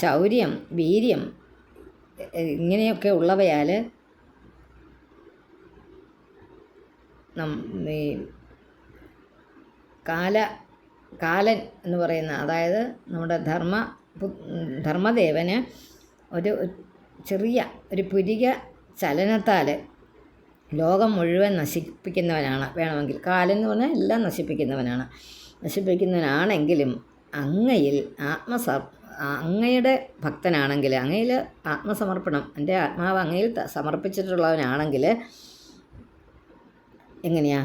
Speaker 1: ശൗര്യം വീര്യം ഇങ്ങനെയൊക്കെ ഉള്ളവയാൽ ഈ കാലൻ എന്ന് പറയുന്ന, അതായത് നമ്മുടെ ധർമ്മദേവന് ഒരു ചെറിയ ഒരു പുരിക ചലനത്താൽ ലോകം മുഴുവൻ നശിപ്പിക്കുന്നവനാണ്. വേണമെങ്കിൽ കാലൻ എന്ന് പറഞ്ഞാൽ എല്ലാം നശിപ്പിക്കുന്നവനാണെങ്കിലും അങ്ങയിൽ അങ്ങയുടെ ഭക്തനാണെങ്കിൽ, അങ്ങയിൽ ആത്മസമർപ്പണം, എൻ്റെ ആത്മാവ് അങ്ങയിൽ സമർപ്പിച്ചിട്ടുള്ളവനാണെങ്കിൽ എങ്ങനെയാ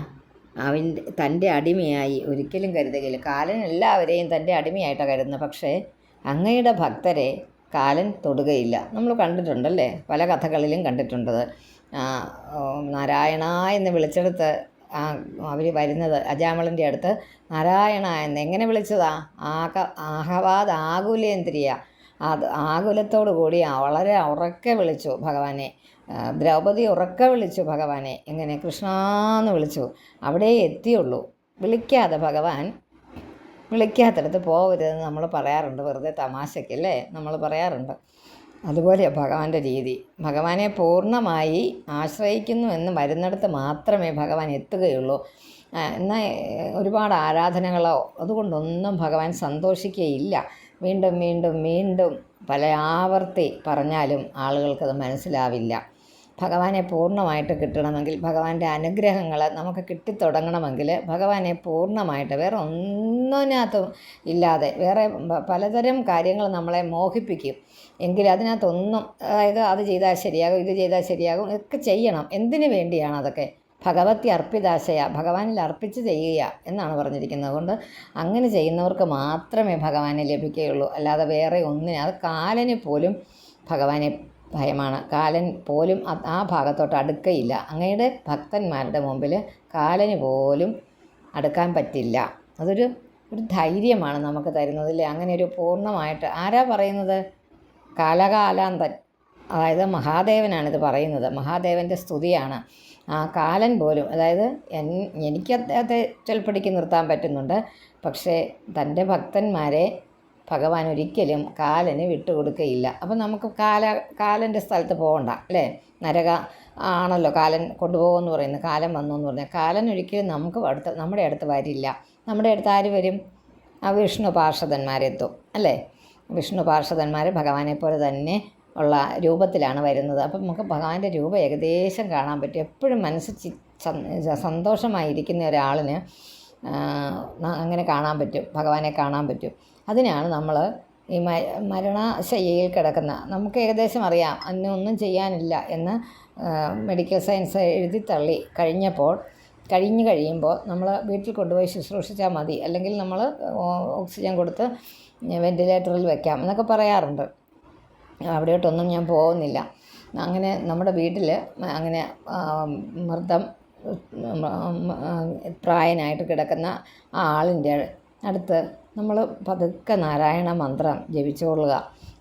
Speaker 1: തൻ്റെ അടിമയായി ഒരിക്കലും കരുതുകയില്ല. കാലൻ എല്ലാവരെയും തൻ്റെ അടിമയായിട്ടാണ് കരുതുന്നത്. പക്ഷേ അങ്ങയുടെ ഭക്തരെ കാലൻ തൊടുകയില്ല. നമ്മൾ കണ്ടിട്ടുണ്ടല്ലേ, പല കഥകളിലും കണ്ടിട്ടുണ്ടത്. നാരായണ എന്ന് വിളിച്ചെടുത്ത് അവർ വരുന്നത് അജാമളൻ്റെ അടുത്ത് നാരായണ എന്ന് എങ്ങനെ വിളിച്ചതാ? ആഹവാദ് ആകുലേന്ദ്രിയ, അത് ആകുലത്തോടു കൂടി വളരെ ഉറക്കെ വിളിച്ചു ഭഗവാനെ. ദ്രൗപദി ഉറക്കെ വിളിച്ചു ഭഗവാനെ. എങ്ങനെ? കൃഷ്ണാന്ന് വിളിച്ചു. അവിടെ എത്തിയുള്ളൂ. വിളിക്കാത്തടത്ത് പോകരുതെന്ന് നമ്മൾ പറയാറുണ്ട്, വെറുതെ തമാശയ്ക്കല്ലേ നമ്മൾ പറയാറുണ്ട്. അതുപോലെ ഭഗവാന്റെ രീതി. ഭഗവാനെ പൂർണ്ണമായി ആശ്രയിക്കുന്നു എന്ന് വരുന്നിടത്ത് മാത്രമേ ഭഗവാൻ എത്തുകയുള്ളൂ. എന്നാൽ ഒരുപാട് ആരാധനകളോ അതുകൊണ്ടൊന്നും ഭഗവാൻ സന്തോഷിക്കുകയില്ല. വീണ്ടും വീണ്ടും വീണ്ടും പല ആവർത്തി പറഞ്ഞാലും ആളുകൾക്കത് മനസ്സിലാവില്ല. ഭഗവാനെ പൂർണ്ണമായിട്ട് കിട്ടണമെങ്കിൽ, ഭഗവാന്റെ അനുഗ്രഹങ്ങൾ നമുക്ക് കിട്ടിത്തുടങ്ങണമെങ്കിൽ ഭഗവാനെ പൂർണ്ണമായിട്ട് വേറെ ഒന്നിനകത്തും ഇല്ലാതെ വേറെ പലതരം കാര്യങ്ങൾ നമ്മളെ മോഹിപ്പിക്കും. എങ്കിൽ അതിനകത്തൊന്നും, അതായത് അത് ചെയ്താൽ ശരിയാകും, ഇത് ചെയ്താൽ ശരിയാകും ഒക്കെ ചെയ്യണം. എന്തിനു വേണ്ടിയാണ് അതൊക്കെ? ഭഗവതി അർപ്പിതാശയ, ഭഗവാനിൽ അർപ്പിച്ച് ചെയ്യുക എന്നാണ് പറഞ്ഞിരിക്കുന്നത്. അതുകൊണ്ട് അങ്ങനെ ചെയ്യുന്നവർക്ക് മാത്രമേ ഭഗവാനെ ലഭിക്കുകയുള്ളൂ. അല്ലാതെ വേറെ ഒന്നിനും. അത് കാലന് പോലും ഭഗവാനെ ഭയമാണ്. കാലൻ പോലും ആ ഭാഗത്തോട്ട് അടുക്കയില്ല. അങ്ങയുടെ ഭക്തന്മാരുടെ മുമ്പിൽ കാലന് പോലും അടുക്കാൻ പറ്റില്ല. അതൊരു ധൈര്യമാണ് നമുക്ക് തരുന്നതില്ലേ. അങ്ങനെ ഒരു പൂർണ്ണമായിട്ട് ആരാ പറയുന്നത്? കാലകാലാന്തൻ, അതായത് മഹാദേവനാണിത് പറയുന്നത്. മഹാദേവൻ്റെ സ്തുതിയാണ്. ആ കാലൻ പോലും, അതായത് എനിക്ക് അദ്ദേഹത്തെ ചൊൽപ്പടിക്ക് നിർത്താൻ പറ്റുന്നുണ്ട്. പക്ഷേ തൻ്റെ ഭക്തന്മാരെ ഭഗവാൻ ഒരിക്കലും കാലന് വിട്ടുകൊടുക്കുകയില്ല. അപ്പം നമുക്ക് കാലൻ്റെ സ്ഥലത്ത് പോകണ്ട അല്ലേ? നരക ആണല്ലോ കാലൻ കൊണ്ടുപോകുമെന്ന് പറയുന്നത്. കാലൻ വന്നു എന്ന് പറഞ്ഞാൽ കാലൻ ഒരിക്കലും നമ്മുടെ അടുത്ത് വരില്ല. നമ്മുടെ അടുത്ത് ആര് വരും? വിഷ്ണു പാർഷദന്മാരെത്തും അല്ലേ? വിഷ്ണു പാർഷദന്മാർ ഭഗവാനെ പോലെ തന്നെ ഉള്ള രൂപത്തിലാണ് വരുന്നത്. അപ്പം നമുക്ക് ഭഗവാന്റെ രൂപം ഏകദേശം കാണാൻ പറ്റും. എപ്പോഴും മനസ്സ് സന്തോഷമായിരിക്കുന്ന ഒരാളിന് അങ്ങനെ കാണാൻ പറ്റും, ഭഗവാനെ കാണാൻ പറ്റും. അതിനാണ് നമ്മൾ ഈ മരണശയ്യയിൽ കിടക്കുന്ന, നമുക്ക് ഏകദേശം അറിയാം അതിനൊന്നും ചെയ്യാനില്ല എന്ന് മെഡിക്കൽ സയൻസ് എഴുതിത്തള്ളി കഴിയുമ്പോൾ നമ്മൾ വീട്ടിൽ കൊണ്ടുപോയി ശുശ്രൂഷിച്ചാൽ മതി, അല്ലെങ്കിൽ നമ്മൾ ഓക്സിജൻ കൊടുത്ത് വെൻറ്റിലേറ്ററിൽ വെക്കാം എന്നൊക്കെ പറയാറുണ്ട്. അവിടോട്ടൊന്നും ഞാൻ പോകുന്നില്ല. അങ്ങനെ നമ്മുടെ വീട്ടിൽ അങ്ങനെ പ്രായനായിട്ട് കിടക്കുന്ന ആ ആളിൻ്റെ അടുത്ത് നമ്മൾ പതുക്കെ നാരായണ മന്ത്രം ജപിച്ചുകൊള്ളുക.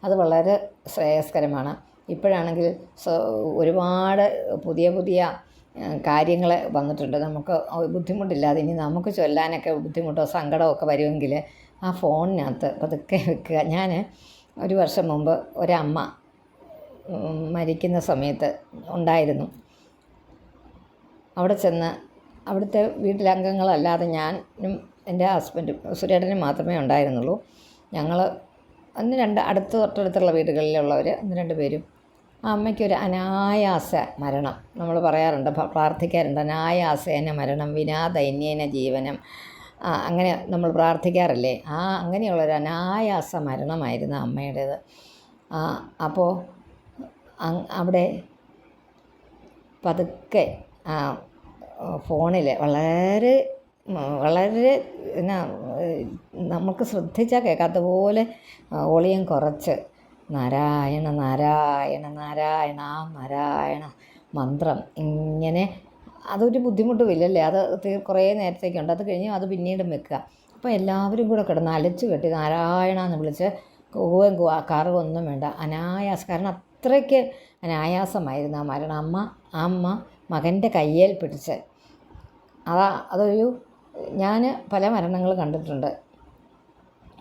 Speaker 1: അത് വളരെ ശ്രേയസ്കരമാണ്. ഇപ്പോഴാണെങ്കിൽ ഒരുപാട് പുതിയ കാര്യങ്ങൾ വന്നിട്ടുണ്ട്. നമുക്ക് ബുദ്ധിമുട്ടില്ലാതെ ഇനി നമുക്ക് ചൊല്ലാനൊക്കെ ബുദ്ധിമുട്ടോ സങ്കടമോ ഒക്കെ വരുമെങ്കിൽ ആ ഫോണിനകത്ത് പതുക്കെ വെക്കുക. ഞാൻ ഒരു വർഷം മുമ്പ് ഒരമ്മ മരിക്കുന്ന സമയത്ത് ഉണ്ടായിരുന്നു. അവിടെ ചെന്ന് അവിടുത്തെ വീട്ടിലംഗങ്ങളല്ലാതെ ഞാനും എൻ്റെ ഹസ്ബൻഡും സുരേട്ടനും മാത്രമേ ഉണ്ടായിരുന്നുള്ളൂ. ഞങ്ങൾ അന്ന് തൊട്ടടുത്തുള്ള വീടുകളിലുള്ളവർ 1-2 പേരും. ആ അമ്മയ്ക്കൊരു അനായാസ മരണം, നമ്മൾ പറയാറുണ്ട്, പ്രാർത്ഥിക്കാറുണ്ട്, അനായാസേന മരണം വിനാ ദൈന്യേന ജീവനം, അങ്ങനെ നമ്മൾ പ്രാർത്ഥിക്കാറില്ലേ? അങ്ങനെയുള്ളൊരു അനായാസ മരണമായിരുന്നു അമ്മയുടേത്. അപ്പോൾ അവിടെ പതുക്കെ ഫോണിൽ വളരെ നമുക്ക് ശ്രദ്ധിച്ചാൽ കേൾക്കാത്ത പോലെ വോളിയം കുറച്ച് നാരായണ നാരായണ നാരായണ നാരായണ മന്ത്രം ഇങ്ങനെ അതൊരു ബുദ്ധിമുട്ടുമില്ലല്ലേ, അത് കുറേ നേരത്തേക്കുണ്ട്. അത് കഴിഞ്ഞ് അത് പിന്നീടും വെക്കുക. അപ്പോൾ എല്ലാവരും കൂടെ കിടന്ന് അലച്ചു കെട്ടി നാരായണ എന്ന് വിളിച്ച് കൂവും കറുവൊന്നും വേണ്ട, അനായാസം. കാരണം അത്രയ്ക്ക് അനായാസമായിരുന്നു ആ മരണം. അമ്മ മകൻ്റെ കയ്യേൽ പിടിച്ച് അതൊരു ഞാൻ പല മരണങ്ങൾ കണ്ടിട്ടുണ്ട്.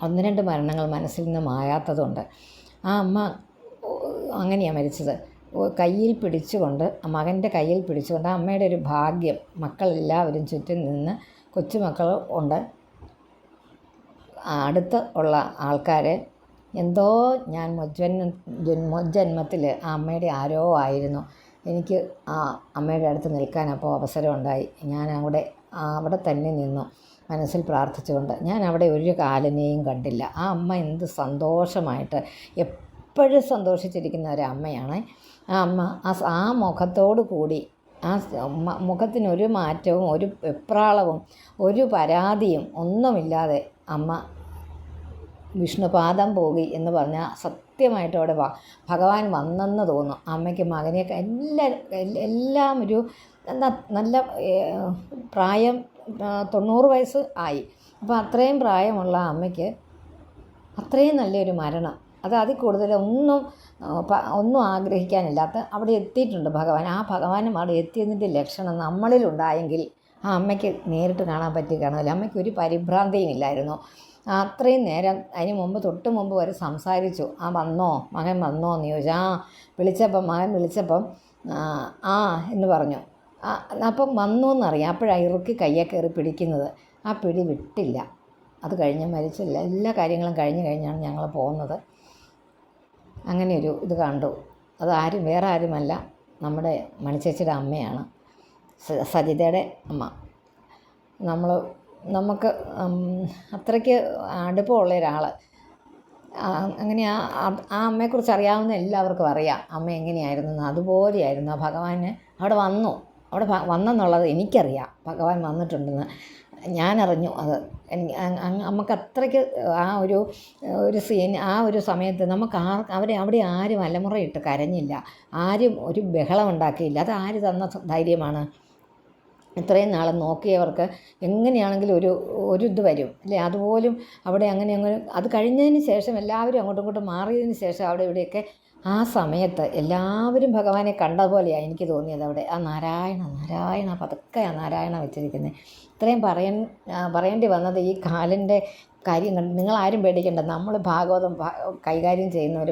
Speaker 1: 1-2 മരണങ്ങൾ മനസ്സിൽ നിന്ന് മായാത്തതുണ്ട്. ആ അമ്മ അങ്ങനെയാണ് മരിച്ചത്. കയ്യിൽ പിടിച്ചുകൊണ്ട്, മകൻ്റെ കയ്യിൽ പിടിച്ചുകൊണ്ട്. ആ അമ്മയുടെ ഒരു ഭാഗ്യം, മക്കളെല്ലാവരും ചുറ്റും നിന്ന്, കൊച്ചുമക്കൾ ഉണ്ട്, അടുത്ത് ഉള്ള ആൾക്കാർ. എന്തോ ഞാൻ മുജ്ജന്മത്തിൽ ആ അമ്മയുടെ ആരോ ആയിരുന്നു. എനിക്ക് ആ അമ്മയുടെ അടുത്ത് നിൽക്കാൻ അപ്പോൾ അവസരമുണ്ടായി. ഞാൻ അവിടെ തന്നെ നിന്നു, മനസ്സിൽ പ്രാർത്ഥിച്ചുകൊണ്ട്. ഞാൻ അവിടെ ഒരു കാലനെയും കണ്ടില്ല. ആ അമ്മ എന്ത് സന്തോഷമായിട്ട് എപ്പോഴും സന്തോഷിച്ചിരിക്കുന്ന ഒരു അമ്മയാണ് ആ അമ്മ. ആ മുഖത്തോടു കൂടി, ആ മുഖത്തിനൊരു മാറ്റവും ഒരു വെപ്രാളവും ഒരു പരാതിയും ഒന്നുമില്ലാതെ അമ്മ വിഷ്ണുപാദം പോകി എന്ന് പറഞ്ഞാൽ സത്യമായിട്ടും അവിടെ ഭഗവാൻ വന്നെന്ന് തോന്നും. അമ്മയ്ക്ക് മകനെയൊക്കെ എല്ലാം ഒരു നല്ല പ്രായം 90 വയസ്സ് ആയി. അപ്പോൾ അത്രയും പ്രായമുള്ള അമ്മയ്ക്ക് അത്രയും നല്ലൊരു മരണം, അത് അതിൽ കൂടുതൽ ഒന്നും ആഗ്രഹിക്കാനില്ലാത്ത അവിടെ എത്തിയിട്ടുണ്ട് ഭഗവാൻ. ആ ഭഗവാനും അവിടെ എത്തിയതിൻ്റെ ലക്ഷണം നമ്മളിലുണ്ടായെങ്കിൽ ആ അമ്മയ്ക്ക് നേരിട്ട് കാണാൻ പറ്റി കാണില്ല. അമ്മയ്ക്ക് ഒരു പരിഭ്രാന്തിയും ഇല്ലായിരുന്നു. അത്രയും നേരം അതിന് മുമ്പ് തൊട്ട് മുമ്പ് വരെ സംസാരിച്ചു. മകൻ വന്നോ എന്ന് ചോദിച്ചു. മകൻ വിളിച്ചപ്പം എന്ന് പറഞ്ഞു. അപ്പം വന്നു എന്നറിയാം. അപ്പോഴാണ് ഇറുക്കി കയ്യെ കയറി പിടിക്കുന്നത്. ആ പിടി വിട്ടില്ല. അത് കഴിഞ്ഞ് മരിച്ചില്ല. എല്ലാ കാര്യങ്ങളും കഴിഞ്ഞാണ് ഞങ്ങൾ പോകുന്നത്. അങ്ങനെയൊരു ഇത് കണ്ടു. അത് വേറെ ആരുമല്ല, നമ്മുടെ മണിച്ചേച്ചിയുടെ അമ്മയാണ്, സജിതയുടെ അമ്മ. നമുക്ക് അത്രയ്ക്ക് അടുപ്പമുള്ള ഒരാൾ. അങ്ങനെ ആ അമ്മയെക്കുറിച്ച് അറിയാവുന്ന എല്ലാവർക്കും അറിയാം അമ്മ എങ്ങനെയായിരുന്നു. അതുപോലെയായിരുന്നു ആ ഭഗവാന് അവിടെ വന്നെന്നുള്ളത് എനിക്കറിയാം. ഭഗവാൻ വന്നിട്ടുണ്ടെന്ന് ഞാനറിഞ്ഞു. അത് നമുക്ക് അത്രയ്ക്ക് ആ ഒരു സീൻ, ആ ഒരു സമയത്ത് നമുക്ക് അവിടെ ആരും അലമുറയിട്ട് കരഞ്ഞില്ല, ആരും ഒരു ബഹളം ഉണ്ടാക്കിയില്ല. അത് ആര് തന്ന ധൈര്യമാണ്? ഇത്രയും നാളെ നോക്കിയവർക്ക് എങ്ങനെയാണെങ്കിലും ഒരു ഇത് വരും അല്ലേ? അതുപോലും അവിടെ അങ്ങനെ അത് കഴിഞ്ഞതിന് ശേഷം എല്ലാവരും അങ്ങോട്ടും ഇങ്ങോട്ടും മാറിയതിന് ശേഷം അവിടെ ഇവിടെയൊക്കെ ആ സമയത്ത് എല്ലാവരും ഭഗവാനെ കണ്ട പോലെയാണ് എനിക്ക് തോന്നിയത്. അവിടെ ആ നാരായണ പതുക്കെ ആ നാരായണ വെച്ചിരിക്കുന്നത്. ഇത്രയും പറയേണ്ടി വന്നത് ഈ കാലിൻ്റെ കാര്യം കണ്ട്. നിങ്ങളാരും പേടിക്കേണ്ട. നമ്മൾ ഭാഗവതം കൈകാര്യം ചെയ്യുന്നവർ,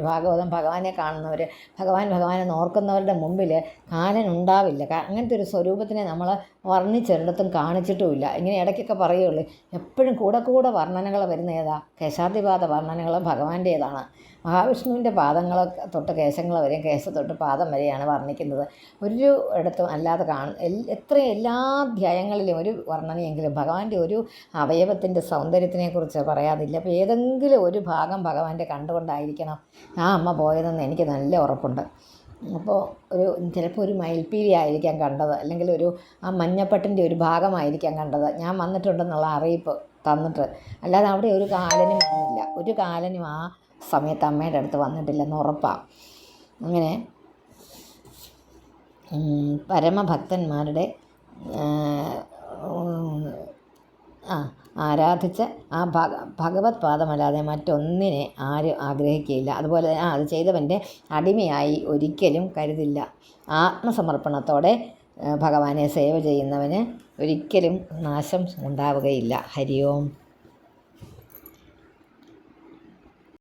Speaker 1: ഭഗവാനെ കാണുന്നവർ, ഭഗവാനെ നോർക്കുന്നവരുടെ മുമ്പിൽ കാലനുണ്ടാവില്ല. അങ്ങനത്തെ ഒരു സ്വരൂപത്തിനെ നമ്മൾ വർണ്ണിച്ചൊരിടത്തും കാണിച്ചിട്ടുമില്ല. ഇങ്ങനെ ഇടയ്ക്കൊക്കെ പറയുള്ളൂ. എപ്പോഴും കൂടെ വർണ്ണനകൾ വരുന്ന ഏതാ? കേശാദിപാദ വർണ്ണനകൾ ഭഗവാന്റേതാണ്. മഹാവിഷ്ണുവിൻ്റെ പാദങ്ങൾ തൊട്ട് കേശങ്ങൾ വരെയും കേശ തൊട്ട് പാദം വരെയാണ് വർണ്ണിക്കുന്നത്. ഒരു ഇടത്തും അല്ലാതെ എല്ലാ അധ്യായങ്ങളിലും ഒരു വർണ്ണനയെങ്കിലും ഭഗവാന്റെ ഒരു അവയവത്തിൻ്റെ സൗന്ദര്യത്തിനെക്കുറിച്ച് പറയാതില്ല. അപ്പോൾ ഏതെങ്കിലും ഒരു ഭാഗം ഭഗവാന്റെ കണ്ടുകൊണ്ടായിരിക്കണം ആ അമ്മ പോയതെന്ന് എനിക്ക് നല്ല ഉറപ്പുണ്ട്. അപ്പോൾ ചിലപ്പോൾ ഒരു മയിൽപ്പീലി ആയിരിക്കാം കണ്ടത്, അല്ലെങ്കിൽ ആ മഞ്ഞപ്പട്ടിൻ്റെ ഒരു ഭാഗമായിരിക്കാം കണ്ടത്. ഞാൻ വന്നിട്ടുണ്ടെന്നുള്ള അറിയിപ്പ് തന്നിട്ട്, അല്ലാതെ അവിടെ ഒരു കാലനും വന്നില്ല. ഒരു കാലനും ആ സമയത്ത് അമ്മയുടെ അടുത്ത് വന്നിട്ടില്ലെന്ന് ഉറപ്പാണ്. അങ്ങനെ പരമഭക്തന്മാരുടെ ആരാധിച്ച ആ ഭഗവത് പാദമല്ലാതെ മറ്റൊന്നിനെ ആരും ആഗ്രഹിക്കുകയില്ല. അതുപോലെ അത് ചെയ്തവൻ്റെ അടിമയായി ഒരിക്കലും കരുതില്ല. ആത്മസമർപ്പണത്തോടെ ഭഗവാനെ സേവ ചെയ്യുന്നവന് ഒരിക്കലും നാശം ഉണ്ടാവുകയില്ല. ഹരി ഓം.